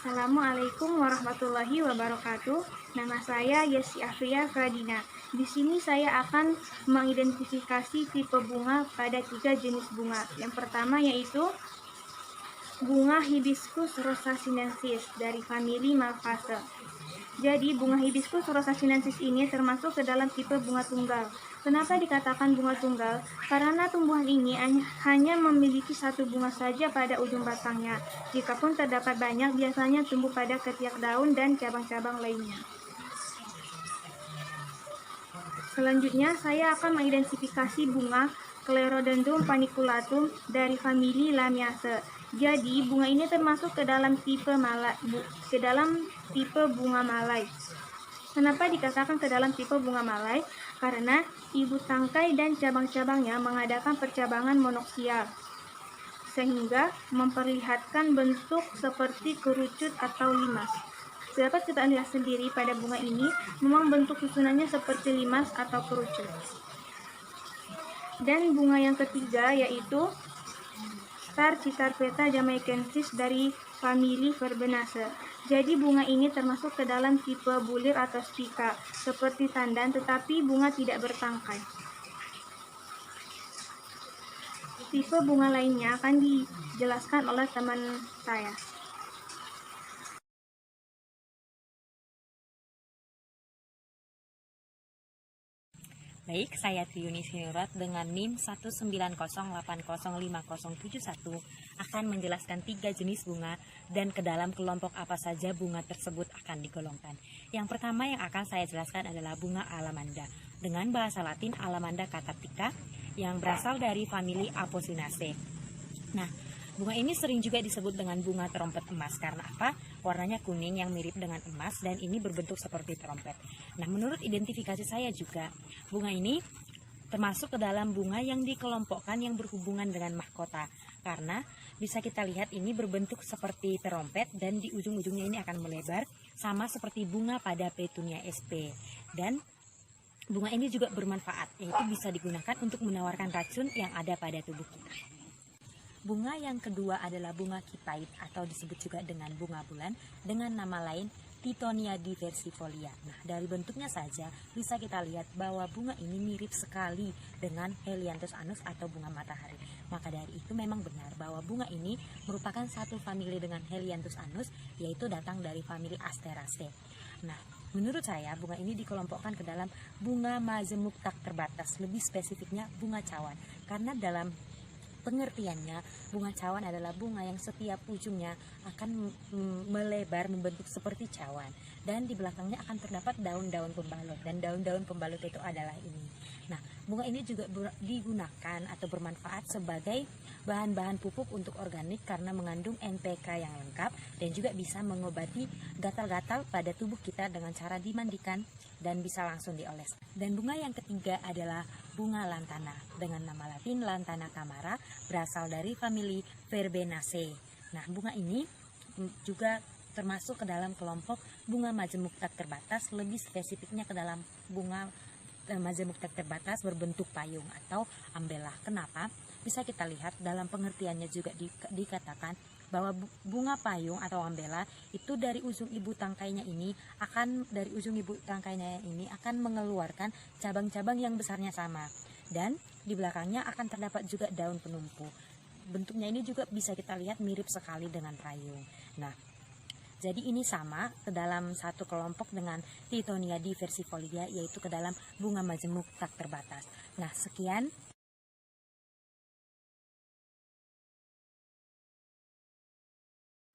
Assalamualaikum warahmatullahi wabarakatuh. Nama saya Yesi Afria Fradina. Di sini saya akan mengidentifikasi tipe bunga pada 3 jenis bunga. Yang pertama yaitu bunga Hibiscus rosasinensis dari famili Malvaceae. Jadi bunga Hibiscus rosasinensis ini termasuk ke dalam tipe bunga tunggal. Kenapa dikatakan bunga tunggal? Karena tumbuhan ini hanya memiliki satu bunga saja pada ujung batangnya. Jikapun terdapat banyak, biasanya tumbuh pada ketiak daun dan cabang-cabang lainnya. Selanjutnya, saya akan mengidentifikasi bunga Clerodendrum paniculatum dari famili Lamiaceae. Jadi, bunga ini termasuk ke dalam tipe bunga malai. Kenapa dikatakan ke dalam tipe bunga malai? Karena ibu tangkai dan cabang-cabangnya mengadakan percabangan monoksial, sehingga memperlihatkan bentuk seperti kerucut atau limas. Dapat kita lihat sendiri pada bunga ini, memang bentuk susunannya seperti limas atau kerucut. Dan bunga yang ketiga yaitu Star Citarpeta jamaicensis dari famili Verbenaceae. Jadi bunga ini termasuk ke dalam tipe bulir atau spica, seperti tandan, tetapi bunga tidak bertangkai. Tipe bunga lainnya akan dijelaskan oleh teman saya. Baik, saya Triuni Sinurat dengan NIM 190805071 akan menjelaskan 3 jenis bunga dan ke dalam kelompok apa saja bunga tersebut akan digolongkan. Yang pertama yang akan saya jelaskan adalah bunga Alamanda dengan bahasa Latin Alamanda catatica yang berasal dari famili Apocynaceae. Nah, bunga ini sering juga disebut dengan bunga trompet emas karena apa? Warnanya kuning yang mirip dengan emas dan ini berbentuk seperti trompet. Nah, menurut identifikasi saya juga, bunga ini termasuk ke dalam bunga yang dikelompokkan yang berhubungan dengan mahkota. Karena bisa kita lihat ini berbentuk seperti trompet dan di ujung-ujungnya ini akan melebar sama seperti bunga pada Petunia sp. Dan bunga ini juga bermanfaat, yaitu bisa digunakan untuk menawarkan racun yang ada pada tubuh kita. Bunga yang kedua adalah bunga kipait atau disebut juga dengan bunga bulan dengan nama lain Tithonia diversifolia. Nah, dari bentuknya saja bisa kita lihat bahwa bunga ini mirip sekali dengan Helianthus annus atau bunga matahari. Maka dari itu memang benar bahwa bunga ini merupakan satu famili dengan Helianthus annus, yaitu datang dari famili Asteraceae. Nah, menurut saya bunga ini dikelompokkan ke dalam bunga majemuk tak terbatas, lebih spesifiknya bunga cawan. Karena dalam pengertiannya, bunga cawan adalah bunga yang setiap ujungnya akan melebar membentuk seperti cawan dan di belakangnya akan terdapat daun-daun pembalut dan daun-daun pembalut itu adalah ini. Nah, bunga ini juga digunakan atau bermanfaat sebagai bahan-bahan pupuk untuk organik karena mengandung NPK yang lengkap dan juga bisa mengobati gatal-gatal pada tubuh kita dengan cara dimandikan dan bisa langsung dioles. Dan bunga yang ketiga adalah bunga lantana dengan nama Latin Lantana camara, berasal dari famili Verbenaceae. Nah, bunga ini juga termasuk ke dalam kelompok bunga majemuk tak terbatas, lebih spesifiknya ke dalam bunga majemuk tak terbatas berbentuk payung atau ambela. Kenapa? Bisa kita lihat dalam pengertiannya juga dikatakan bahwa bunga payung atau ambela itu dari ujung ibu tangkainya ini akan mengeluarkan cabang-cabang yang besarnya sama dan di belakangnya akan terdapat juga daun penumpu. Bentuknya ini juga bisa kita lihat mirip sekali dengan payung. Nah, jadi ini sama ke dalam satu kelompok dengan Tithonia diversifolia, yaitu ke dalam bunga majemuk tak terbatas. Nah, sekian.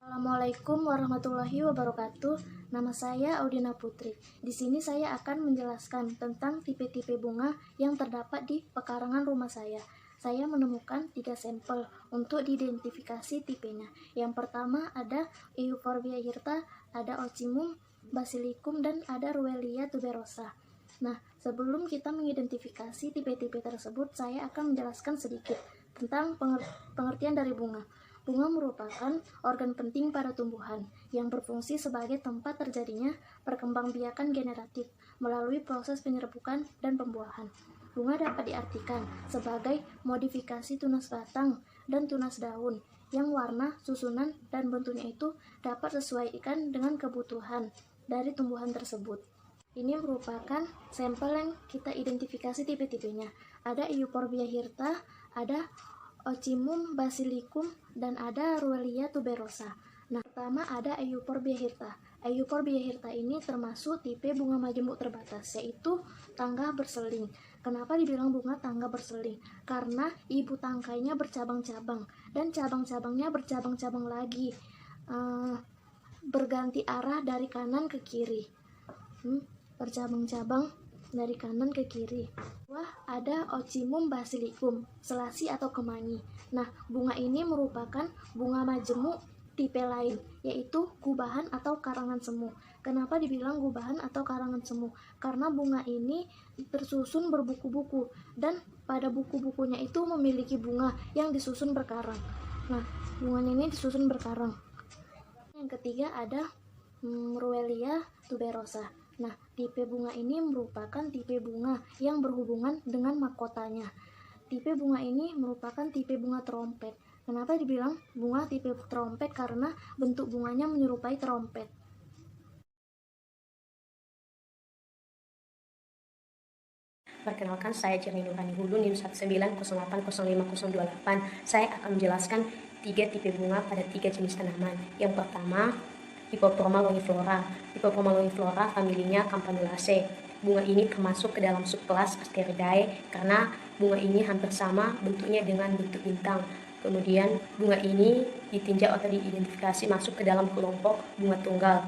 Assalamualaikum warahmatullahi wabarakatuh. Nama saya Audina Putri. Di sini saya akan menjelaskan tentang tipe-tipe bunga yang terdapat di pekarangan rumah saya. Saya menemukan 3 sampel untuk diidentifikasi tipenya. Yang pertama ada Euphorbia hirta, ada Ocimum basilicum, dan ada Ruellia tuberosa. Nah, sebelum kita mengidentifikasi tipe-tipe tersebut, saya akan menjelaskan sedikit tentang pengertian dari bunga. Bunga merupakan organ penting pada tumbuhan yang berfungsi sebagai tempat terjadinya perkembangbiakan generatif melalui proses penyerbukan dan pembuahan. Bunga dapat diartikan sebagai modifikasi tunas batang dan tunas daun yang warna, susunan, dan bentuknya itu dapat sesuaikan dengan kebutuhan dari tumbuhan tersebut. Ini merupakan sampel yang kita identifikasi tipe-tipenya. Ada Euphorbia hirta, ada Ocimum basilicum, dan ada Ruellia tuberosa. Nah, pertama ada Euphorbia hirta. Euphorbia hirta ini termasuk tipe bunga majemuk terbatas, yaitu tangga berseling. Kenapa dibilang bunga tangga berseling? Karena ibu tangkainya bercabang-cabang, dan cabang-cabangnya bercabang-cabang lagi, berganti arah dari kanan ke kiri. Bercabang-cabang dari kanan ke kiri. Wah, ada Ocimum basilicum, selasi atau kemangi. Nah, bunga ini merupakan bunga majemuk tipe lain, yaitu gubahan atau karangan semu. Kenapa dibilang gubahan atau karangan semu? Karena bunga ini tersusun berbuku-buku, dan pada buku-bukunya itu memiliki bunga yang disusun berkarang. Nah, bunganya ini disusun berkarang. Yang ketiga ada Ruellia tuberosa. Nah, tipe bunga ini merupakan tipe bunga yang berhubungan dengan mahkotanya. Tipe bunga ini merupakan tipe bunga trompet. Kenapa dibilang bunga tipe trompet? Karena bentuk bunganya menyerupai trompet. Perkenalkan, saya Jerni Nurani Hulu, NIM 190805028. Saya akan menjelaskan 3 tipe bunga pada 3 jenis tanaman. Yang pertama, Hipoproma longiflora. Hipoproma longiflora familinya Campanulaceae. Bunga ini termasuk ke dalam subkelas Asteridae karena bunga ini hampir sama bentuknya dengan bentuk bintang. Kemudian bunga ini ditinjau atau diidentifikasi masuk ke dalam kelompok bunga tunggal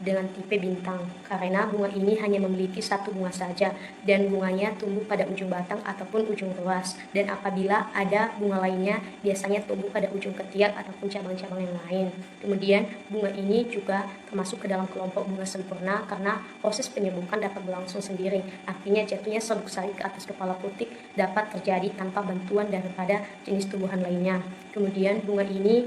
dengan tipe bintang karena bunga ini hanya memiliki satu bunga saja dan bunganya tumbuh pada ujung batang ataupun ujung ruas, dan apabila ada bunga lainnya biasanya tumbuh pada ujung ketiak ataupun cabang-cabang yang lain. Kemudian bunga ini juga termasuk ke dalam kelompok bunga sempurna karena proses penyembuhan dapat berlangsung sendiri, artinya jatuhnya serbuk sari ke atas kepala putik dapat terjadi tanpa bantuan daripada jenis tumbuhan lainnya. Kemudian bunga ini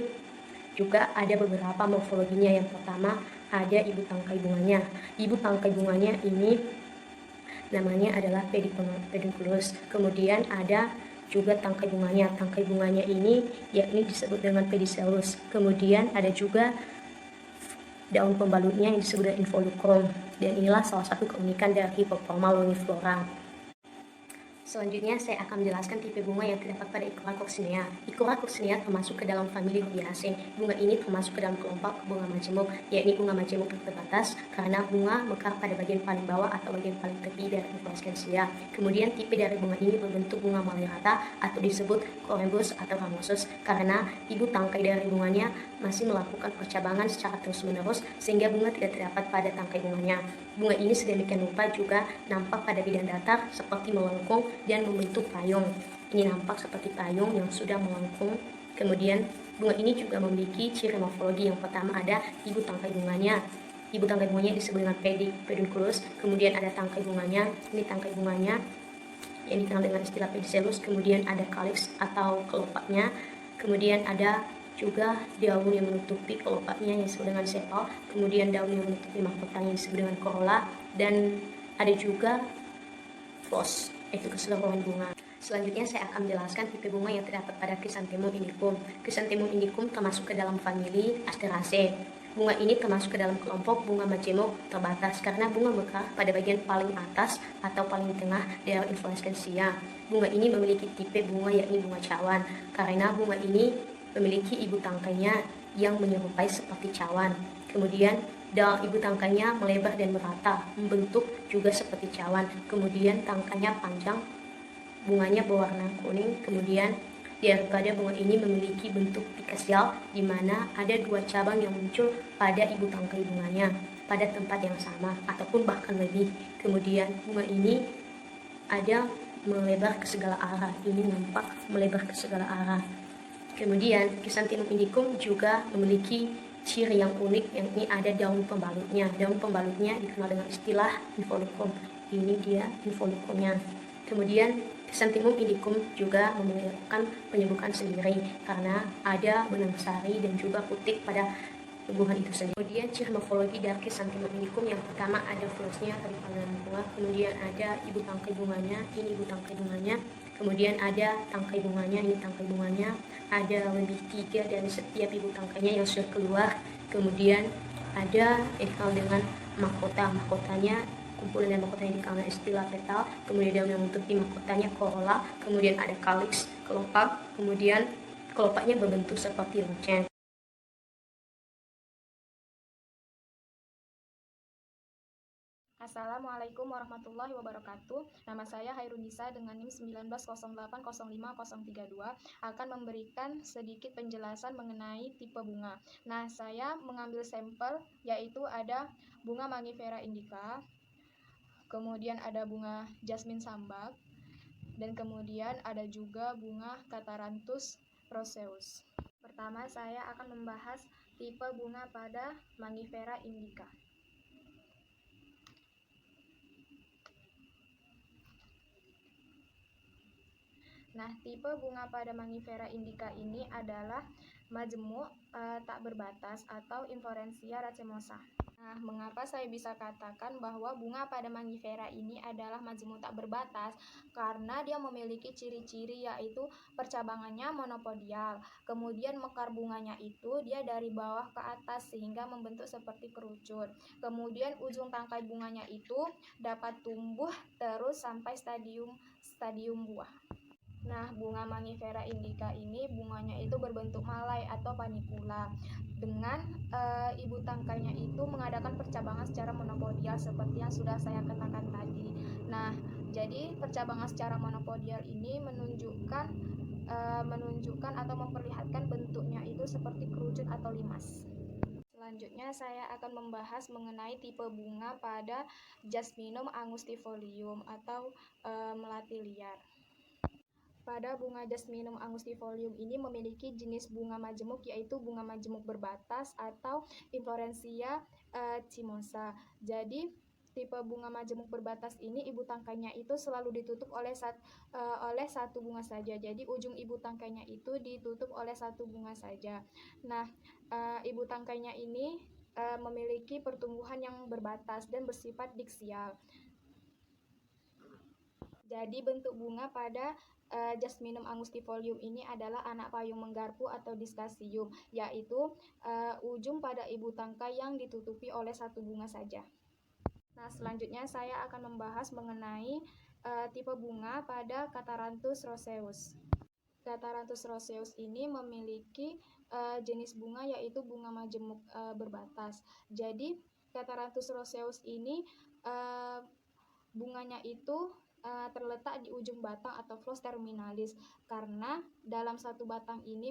juga ada beberapa morfologinya. Yang pertama ada ibu tangkai bunganya. Ibu tangkai bunganya ini namanya adalah pedunculus. Kemudian ada juga tangkai bunganya. Tangkai bunganya ini yakni disebut dengan pedicellus. Kemudian ada juga daun pembalutnya yang disebut dengan involucrum. Dan inilah salah satu keunikan dari Hipoproma longiflora. Selanjutnya saya akan menjelaskan tipe bunga yang terdapat pada Icora coccinea. Icora coccinea termasuk ke dalam famili Rubiaceae. Bunga ini termasuk ke dalam kelompok bunga majemuk, yakni bunga majemuk terbatas karena bunga mekar pada bagian paling bawah atau bagian paling tepi dari inflorescensia. Kemudian tipe dari bunga ini berbentuk bunga malerata atau disebut corembus atau ramosus karena ibu tangkai dari bunganya masih melakukan percabangan secara terus-menerus sehingga bunga tidak terdapat pada tangkai bunganya. Bunga ini sedemikian rupa juga nampak pada bidang datar seperti melengkung dan membentuk payung. Ini nampak seperti payung yang sudah melengkung. Kemudian bunga ini juga memiliki ciri morfologi. Yang pertama ada ibu tangkai bunganya. Ibu tangkai bunganya disebut dengan pedunculus. Kemudian ada tangkai bunganya. Ini tangkai bunganya yang dikenal dengan istilah pedicellus. Kemudian ada calyx atau kelopaknya. Kemudian ada juga daun yang menutupi kelopaknya yang disebut dengan sepal. Kemudian daun yang menutupi mahkotanya yang disebut dengan corolla. Dan ada juga floss, yaitu keseluruhan bunga. Selanjutnya saya akan menjelaskan tipe bunga yang terdapat pada Chrysanthemum indicum. Chrysanthemum indicum termasuk ke dalam famili Asteraceae. Bunga ini termasuk ke dalam kelompok bunga majemuk terbatas karena bunga mekar pada bagian paling atas atau paling tengah dari inflorescensia. Bunga ini memiliki tipe bunga yakni bunga cawan karena bunga ini memiliki ibu tangkainya yang menyerupai seperti cawan. Kemudian daun ibu tangkainya melebar dan merata, membentuk juga seperti cawan. Kemudian tangkainya panjang, bunganya berwarna kuning. Kemudian daripada bunga ini memiliki bentuk pikasial di mana ada 2 cabang yang muncul pada ibu tangkai bunganya pada tempat yang sama ataupun bahkan lebih. Kemudian bunga ini ada melebar ke segala arah. Ini nampak melebar ke segala arah. Kemudian Chrysanthemum indicum juga memiliki ciri yang unik, yakni ada daun pembalutnya. Daun pembalutnya dikenal dengan istilah involucrum. Ini dia involucrumnya. Kemudian Chrysanthemum indicum juga memiliki penyembuhan sendiri karena ada benang sari dan juga putik pada tumbuhan itu sendiri. Kemudian ciri morfologi dari Chrysanthemum indicum, yang pertama ada flosnya pada pandangan bunga, kemudian ada ibu tangkai bunganya, ini ibu tangkai bunganya, kemudian ada tangkai bunganya, ini tangkai bunganya, ada lebih 3 dari setiap ibu tangkainya yang sudah keluar, kemudian ada yang dikenal dengan mahkotanya, kumpulan dan mahkotanya dikenal dengan istilah petal, kemudian dia menutupi mahkotanya corolla, kemudian ada calyx, kelopak, kemudian kelopaknya berbentuk seperti lonceng. Assalamualaikum warahmatullahi wabarakatuh. Nama saya Hairunisa dengan NIM 1908050032 akan memberikan sedikit penjelasan mengenai tipe bunga. Nah, saya mengambil sampel yaitu ada bunga Mangifera indica, kemudian ada bunga Jasmine Sambak, dan kemudian ada juga bunga Catharanthus roseus. Pertama, saya akan membahas tipe bunga pada Mangifera indica. Nah, tipe bunga pada Mangifera indica ini adalah majemuk tak berbatas atau Inflorescentia racemosa. Nah, mengapa saya bisa katakan bahwa bunga pada Mangifera ini adalah majemuk tak berbatas? Karena dia memiliki ciri-ciri yaitu percabangannya monopodial. Kemudian mekar bunganya itu dia dari bawah ke atas sehingga membentuk seperti kerucut. Kemudian ujung tangkai bunganya itu dapat tumbuh terus sampai stadium buah. Nah, bunga Mangifera indica ini bunganya itu berbentuk malai atau panicula. Dengan ibu tangkainya itu mengadakan percabangan secara monopodial seperti yang sudah saya katakan tadi. Nah, jadi percabangan secara monopodial ini menunjukkan atau memperlihatkan bentuknya itu seperti kerucut atau limas. Selanjutnya saya akan membahas mengenai tipe bunga pada Jasminum angustifolium atau melati liar. Pada bunga Jasminum angustifolium ini memiliki jenis bunga majemuk yaitu bunga majemuk berbatas atau Inflorescentia cimosa. Jadi tipe bunga majemuk berbatas ini ibu tangkainya itu selalu ditutup oleh satu bunga saja. Jadi ujung ibu tangkainya itu ditutup oleh satu bunga saja. Nah, ibu tangkainya ini memiliki pertumbuhan yang berbatas dan bersifat diksial. Jadi bentuk bunga pada Jasminum angustifolium ini adalah anak payung menggarpu atau diskasium, yaitu ujung pada ibu tangkai yang ditutupi oleh satu bunga saja. Nah, selanjutnya saya akan membahas mengenai tipe bunga pada Catharanthus roseus. Catharanthus roseus ini memiliki jenis bunga yaitu bunga majemuk berbatas. Jadi Catharanthus roseus ini bunganya itu terletak di ujung batang atau flos terminalis, karena dalam satu batang ini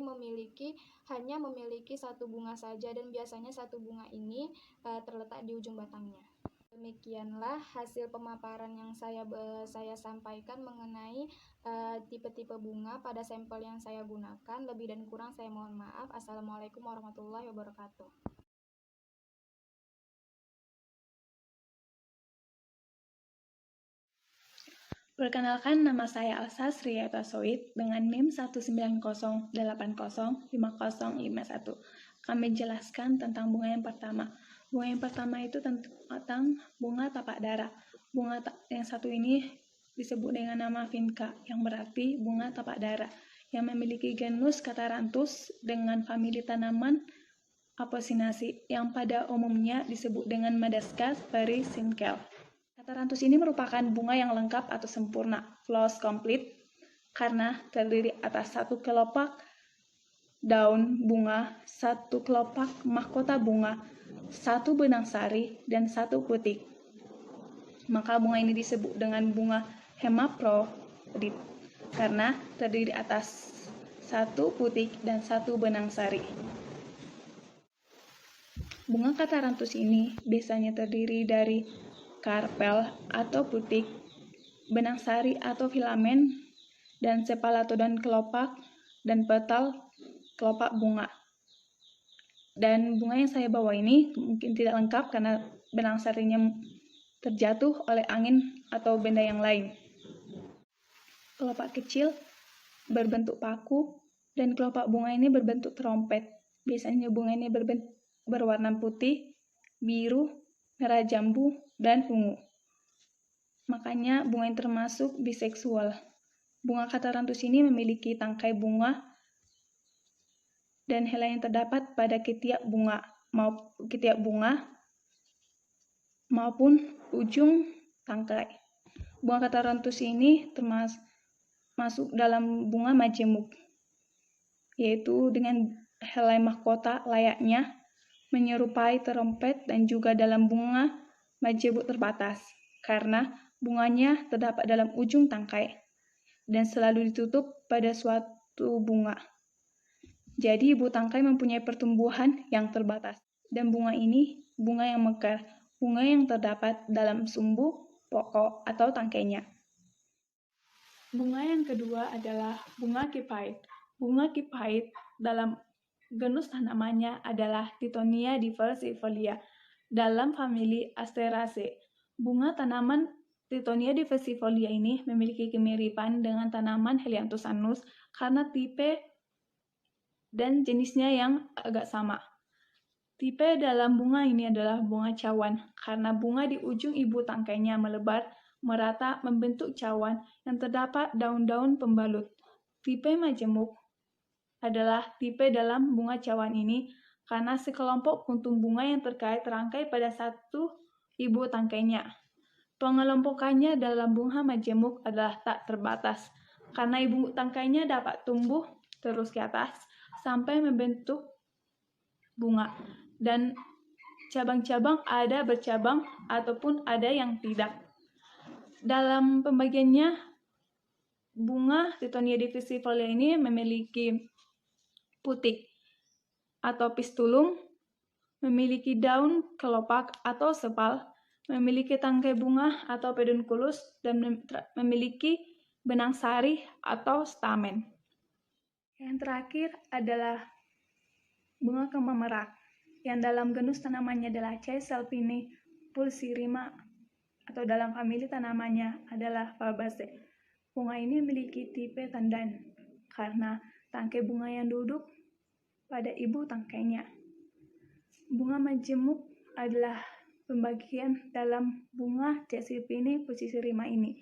hanya memiliki satu bunga saja dan biasanya satu bunga ini terletak di ujung batangnya. Demikianlah hasil pemaparan yang saya sampaikan mengenai tipe-tipe bunga pada sampel yang saya gunakan. Lebih dan kurang saya mohon maaf. Assalamualaikum warahmatullahi wabarakatuh. Perkenalkan, nama saya Alsa Sriyata Soid dengan NIM 190805051. Kami jelaskan tentang bunga yang pertama. Bunga yang pertama itu tentang bunga tapak dara. Bunga yang satu ini disebut dengan nama Vinca, yang berarti bunga tapak dara, yang memiliki genus Catharanthus dengan famili tanaman Apocynaceae, yang pada umumnya disebut dengan Madagascar perisinkel. Catharanthus ini merupakan bunga yang lengkap atau sempurna, flowers complete, karena terdiri atas satu kelopak daun bunga, satu kelopak mahkota bunga, satu benang sari, dan satu putik. Maka bunga ini disebut dengan bunga hermaphrodit karena terdiri atas satu putik dan satu benang sari. Bunga Catharanthus ini biasanya terdiri dari karpel atau putik, benang sari atau filamen, dan sepalatodon kelopak dan petal kelopak bunga. Dan bunga yang saya bawa ini mungkin tidak lengkap karena benang sarinya terjatuh oleh angin atau benda yang lain. Kelopak kecil berbentuk paku dan kelopak bunga ini berbentuk trompet. Biasanya bunga ini berwarna putih, biru, merah jambu, dan ungu. Makanya bunga yang termasuk biseksual. Bunga Catharanthus ini memiliki tangkai bunga dan helai yang terdapat pada ketiak bunga maupun ujung tangkai. Bunga Catharanthus ini masuk dalam bunga majemuk, yaitu dengan helai mahkota layaknya menyerupai trompet, dan juga dalam bunga majemuk terbatas, karena bunganya terdapat dalam ujung tangkai dan selalu ditutup pada suatu bunga. Jadi ibu tangkai mempunyai pertumbuhan yang terbatas, dan bunga ini bunga yang mekar, bunga yang terdapat dalam sumbu, pokok, atau tangkainya. Bunga yang kedua adalah bunga kipait. Bunga kipait dalam genus tanamannya adalah Tithonia diversifolia dalam famili Asteraceae. Bunga tanaman Tithonia diversifolia ini memiliki kemiripan dengan tanaman Helianthusannus karena tipe dan jenisnya yang agak sama. Tipe dalam bunga ini adalah bunga cawan, karena bunga di ujung ibu tangkainya melebar merata membentuk cawan yang terdapat daun-daun pembalut. Tipe majemuk adalah tipe dalam bunga cawan ini karena sekelompok puntung bunga yang terangkai pada satu ibu tangkainya. Pengelompokannya dalam bunga majemuk adalah tak terbatas, karena ibu tangkainya dapat tumbuh terus ke atas sampai membentuk bunga, dan cabang-cabang ada bercabang ataupun ada yang tidak. Dalam pembagiannya, bunga Tithonia diversifolia ini memiliki putik atau pistulum, memiliki daun kelopak atau sepal, memiliki tangkai bunga atau pedunculus, dan memiliki benang sari atau stamen. Yang terakhir adalah bunga kembang merak, yang dalam genus tanamannya adalah Caesalpine pulsirima, atau dalam famili tanamannya adalah Fabaceae. Bunga ini memiliki tipe tandan, karena tangkai bunga yang duduk pada ibu tangkainya. Bunga majemuk adalah pembagian dalam bunga Caesalpine pulsirima ini,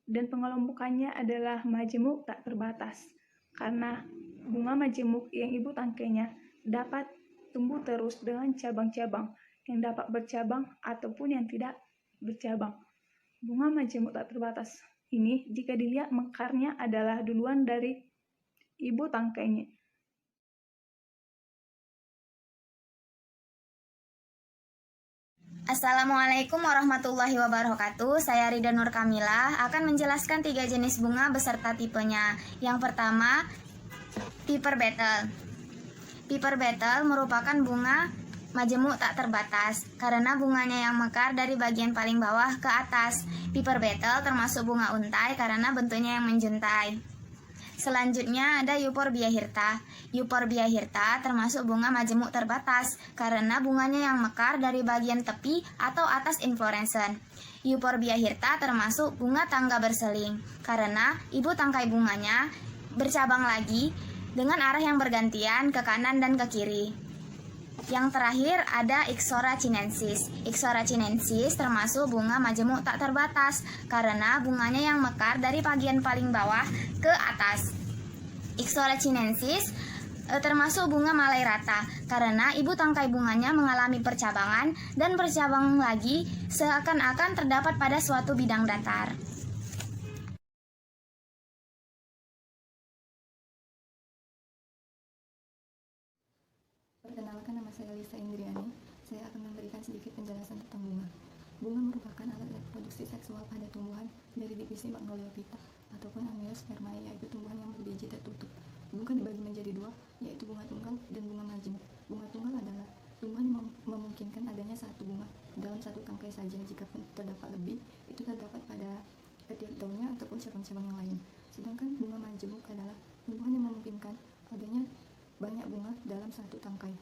dan pengelompokannya adalah majemuk tak terbatas, karena bunga majemuk yang ibu tangkainya dapat tumbuh terus dengan cabang-cabang yang dapat bercabang ataupun yang tidak bercabang. Bunga majemuk tak terbatas ini jika dilihat mekarnya adalah duluan dari ibu tangkainya. Assalamualaikum warahmatullahi wabarakatuh. Saya Rida Nur Kamila akan menjelaskan 3 jenis bunga beserta tipenya. Yang pertama, Piper Beetle. Piper Beetle merupakan bunga majemuk tak terbatas karena bunganya yang mekar dari bagian paling bawah ke atas. Piper Beetle termasuk bunga untai karena bentuknya yang menjuntai. Selanjutnya ada Euphorbia hirta. Euphorbia hirta termasuk bunga majemuk terbatas karena bunganya yang mekar dari bagian tepi atau atas inflorescen. Euphorbia hirta termasuk bunga tangga berseling karena ibu tangkai bunganya bercabang lagi dengan arah yang bergantian ke kanan dan ke kiri. Yang terakhir ada Ixora chinensis. Ixora chinensis termasuk bunga majemuk tak terbatas karena bunganya yang mekar dari bagian paling bawah ke atas. Ixora chinensis termasuk bunga malai rata karena ibu tangkai bunganya mengalami percabangan dan bercabang lagi seakan-akan terdapat pada suatu bidang datar. Perkenalkan, nama saya Lisa Indriani. Saya akan memberikan sedikit penjelasan tentang bunga. Bunga merupakan alat reproduksi seksual pada tumbuhan dari divisi Magnoliophyta ataupun Angiospermae, yaitu tumbuhan yang berbiji tertutup. Bunga dibagi menjadi 2, yaitu bunga tunggal dan bunga majemuk. Bunga tunggal adalah tumbuhan yang memungkinkan adanya satu bunga dalam satu tangkai saja. Jika terdapat lebih, itu terdapat pada ketiak daunnya ataupun cabang-cabang yang lain. Sedangkan bunga majemuk adalah tumbuhan yang memungkinkan adanya banyak bunga dalam satu tangkai.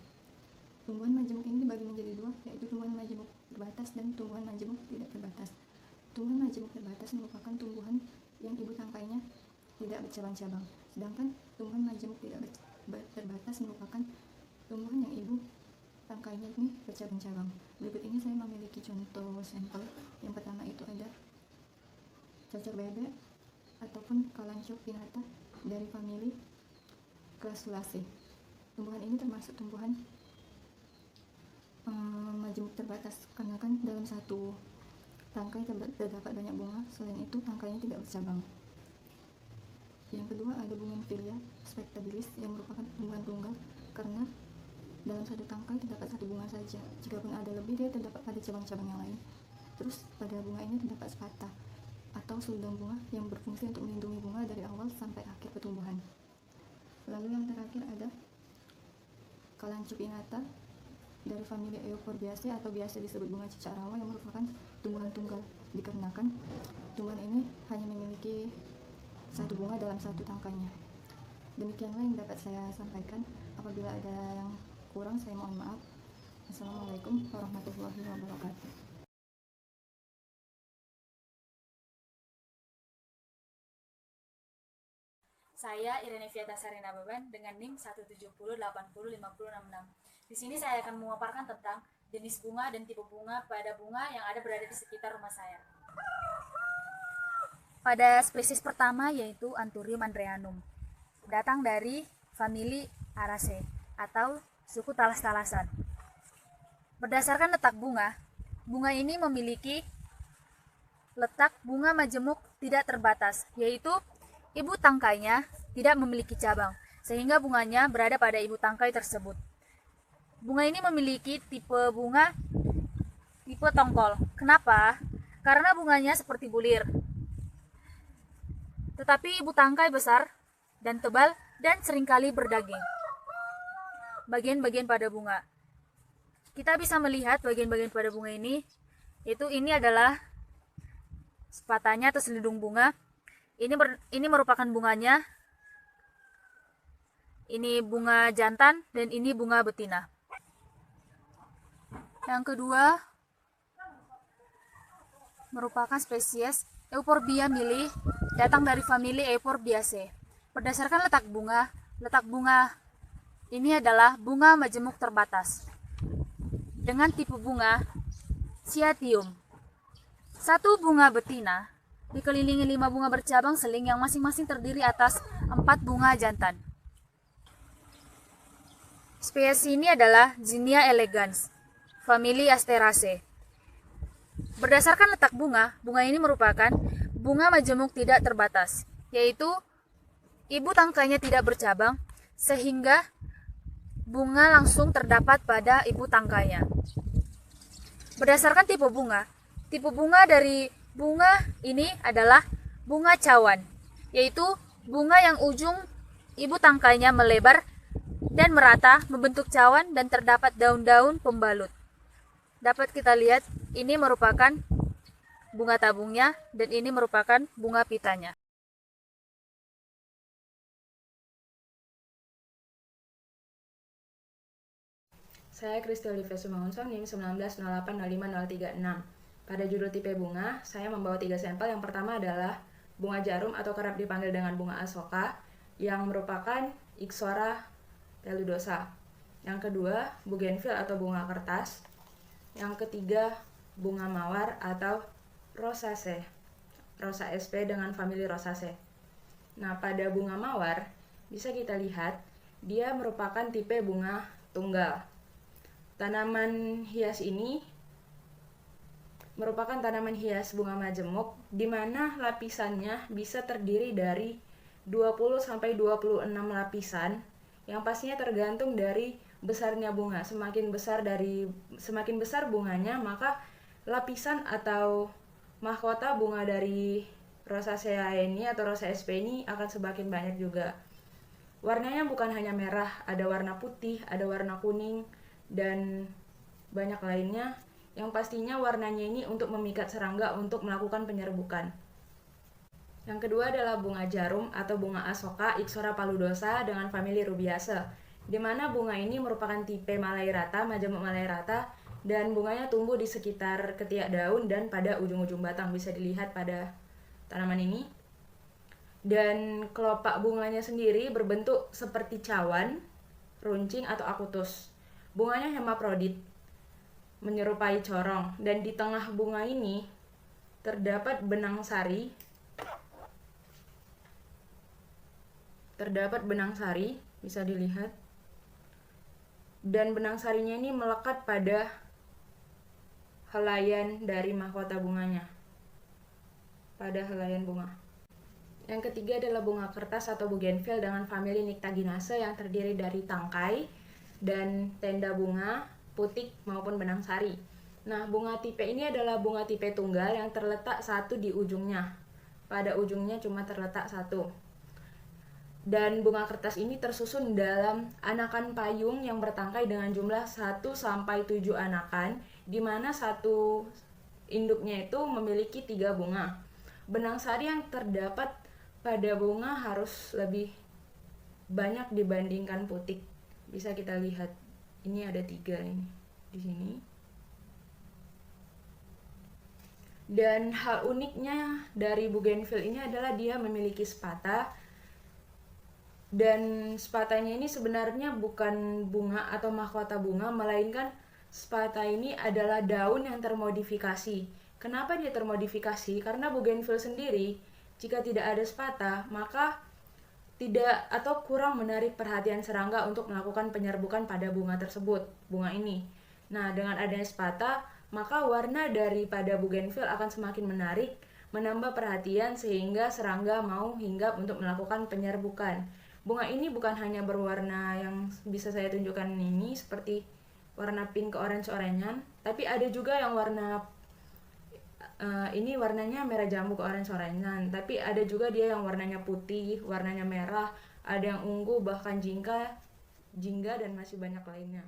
Tumbuhan majemuk ini dibagi menjadi 2, yaitu tumbuhan majemuk terbatas dan tumbuhan majemuk tidak terbatas. Tumbuhan majemuk terbatas merupakan tumbuhan yang ibu tangkainya tidak bercabang-cabang, sedangkan tumbuhan majemuk tidak terbatas merupakan tumbuhan yang ibu tangkainya ini bercabang-cabang. Berikut ini saya memiliki contoh sampel. Yang pertama itu ada cocok bebek ataupun Kalanchoe pinnata dari famili Crassulaceae. Tumbuhan ini termasuk tumbuhan majemuk terbatas, karena kan dalam satu tangkai terdapat banyak bunga. Selain itu tangkainya tidak bercabang. Yang kedua ada Bougainvillea spectabilis yang merupakan tumbuhan tunggal, karena dalam satu tangkai terdapat satu bunga saja. Jikapun ada lebih, dia terdapat pada cabang-cabang yang lain. Terus pada bunga ini terdapat spata atau selendang bunga yang berfungsi untuk melindungi bunga dari awal sampai akhir pertumbuhan. Lalu yang terakhir ada Kalanchoe pinnata dari famili Euphorbia atau biasa disebut bunga cicak rawa, yang merupakan tumbuhan tunggal, dikarenakan tumbuhan ini hanya memiliki satu bunga dalam satu tangkainya. Demikianlah yang dapat saya sampaikan. Apabila ada yang kurang, saya mohon maaf. Assalamualaikum warahmatullahi wabarakatuh. Saya Irene Fiata Sarina Beban dengan NIM 170805066. Di sini saya akan memaparkan tentang jenis bunga dan tipe bunga pada bunga yang berada di sekitar rumah saya. Pada spesies pertama yaitu Anthurium andreanum, datang dari famili Araceae atau suku talas-talasan. Berdasarkan letak bunga, bunga ini memiliki letak bunga majemuk tidak terbatas, yaitu ibu tangkainya tidak memiliki cabang, sehingga bunganya berada pada ibu tangkai tersebut. Bunga ini memiliki tipe bunga tipe tongkol. Kenapa? Karena bunganya seperti bulir, tetapi ibu tangkai besar dan tebal dan seringkali berdaging. Bagian-bagian pada bunga, kita bisa melihat bagian-bagian pada bunga ini, ini adalah spatanya atau selindung bunga. Ini merupakan bunganya. Ini bunga jantan dan ini bunga betina. Yang kedua merupakan spesies Euphorbia mili, datang dari famili Euphorbiaceae. Berdasarkan letak bunga ini adalah bunga majemuk terbatas dengan tipe bunga Cyathium. Satu bunga betina dikelilingi 5 bunga bercabang seling yang masing-masing terdiri atas 4 bunga jantan. Spesies ini adalah Zinnia elegans, famili Asteraceae. Berdasarkan letak bunga ini merupakan bunga majemuk tidak terbatas, yaitu ibu tangkainya tidak bercabang, sehingga bunga langsung terdapat pada ibu tangkainya. Berdasarkan tipe bunga dari bunga ini adalah bunga cawan, yaitu bunga yang ujung ibu tangkainya melebar dan merata membentuk cawan dan terdapat daun-daun pembalut. Dapat kita lihat, ini merupakan bunga tabungnya dan ini merupakan bunga pitanya. Saya Kristi Olivia Sumangunso, NIM 190805036. Pada judul tipe bunga, saya membawa 3 sampel. Yang pertama adalah bunga jarum atau kerap dipanggil dengan bunga asoka, yang merupakan Ixora peludosa. Yang kedua, Bougainville atau bunga kertas. Yang ketiga, bunga mawar atau Rosaceae, Rosa sp dengan famili Rosaceae. Nah, pada bunga mawar bisa kita lihat dia merupakan tipe bunga tunggal. Tanaman hias ini merupakan tanaman hias bunga majemuk, di mana lapisannya bisa terdiri dari 20-26 lapisan, yang pastinya tergantung dari besarnya bunga. Semakin besar bunganya, maka lapisan atau mahkota bunga dari Rosaceae ini atau Rosa sp ini akan semakin banyak juga. Warnanya bukan hanya merah, ada warna putih, ada warna kuning, dan banyak lainnya, yang pastinya warnanya ini untuk memikat serangga untuk melakukan penyerbukan. Yang kedua adalah bunga jarum atau bunga asoka Ixora peludosa dengan famili Rubiaceae, di mana bunga ini merupakan tipe Malai rata, majemuk Malai rata, dan bunganya tumbuh di sekitar ketiak daun dan pada ujung-ujung batang, bisa dilihat pada tanaman ini. Dan kelopak bunganya sendiri berbentuk seperti cawan, runcing atau akutus. Bunganya hermaprodit, menyerupai corong, dan di tengah bunga ini terdapat benang sari. Bisa dilihat. Dan benang sarinya ini melekat pada helaian dari mahkota bunganya, pada helaian bunga. Yang ketiga adalah bunga kertas atau bougainville dengan famili Nyctaginaceae yang terdiri dari tangkai dan tenda bunga, putik maupun benang sari. Nah, bunga tipe ini adalah bunga tipe tunggal yang terletak satu di ujungnya. Pada ujungnya cuma terletak satu. Dan bunga kertas ini tersusun dalam anakan payung yang bertangkai dengan jumlah 1 sampai 7 anakan, di mana satu induknya itu memiliki 3 bunga. Benang sari yang terdapat pada bunga harus lebih banyak dibandingkan putik. Bisa kita lihat, ini ada 3 ini di sini. Dan hal uniknya dari bougainville ini adalah dia memiliki sepata. Dan sepatanya ini sebenarnya bukan bunga atau mahkota bunga, melainkan sepata ini adalah daun yang termodifikasi. Kenapa dia termodifikasi? Karena bougainville sendiri, jika tidak ada sepata, maka tidak atau kurang menarik perhatian serangga untuk melakukan penyerbukan pada bunga tersebut, bunga ini. Nah, dengan adanya sepata, maka warna daripada bougainville akan semakin menarik, menambah perhatian sehingga serangga mau hinggap untuk melakukan penyerbukan. Bunga ini bukan hanya berwarna yang bisa saya tunjukkan ini seperti warna pink ke orange-orangean, tapi ada juga yang warna ini warnanya merah jambu ke orange-orangean, tapi ada juga dia yang warnanya putih, warnanya merah, ada yang ungu, bahkan jingga dan masih banyak lainnya.